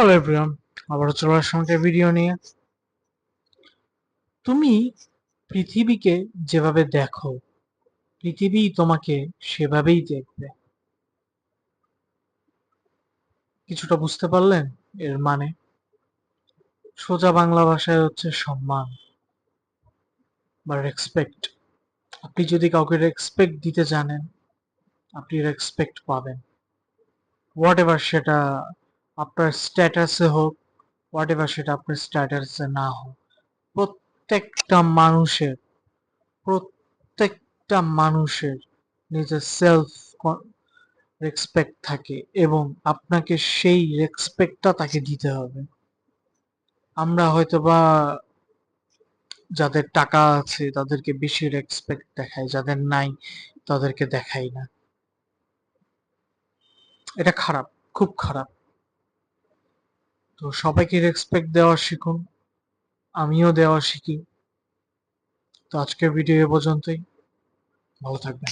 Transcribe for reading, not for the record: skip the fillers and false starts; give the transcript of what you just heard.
Hello everyone, আবারও চলে আসলাম একটা ভিডিও নিয়ে। তুমি পৃথিবীকে যেভাবে দেখো, পৃথিবী তোমাকে সেভাবেই দেখবে। কিছুটা বুঝতে পারলেন এর মানে? সোজা বাংলা ভাষায় হচ্ছে সম্মান বা রেসপেক্ট। আপনি যদি কাউকে রেসপেক্ট দিতে জানেন, আপনি রেসপেক্ট পাবেন। হোয়াট এভার সেটা আপনার স্ট্যাটাসে হোক, হোয়াট এভার সেটা আপনার স্ট্যাটাসে না হোক, প্রত্যেকটা মানুষের প্রত্যেকটা মানুষের নিজের সেলফ রেসপেক্ট থাকে এবং আপনাকে সেই রেসপেক্টটা তাকে দিতে হবে। আমরা হয়তোবা যাদের টাকা আছে তাদেরকে বেশি রেসপেক্ট দেখাই, যাদের নাই তাদেরকে দেখাই না। এটা খারাপ, খুব খারাপ। তো সবাইকে রেসপেক্ট দেওয়া শিখুন, আমিও দেওয়া শিখি। তো আজকের ভিডিও এ পর্যন্তই। ভালো থাকবেন।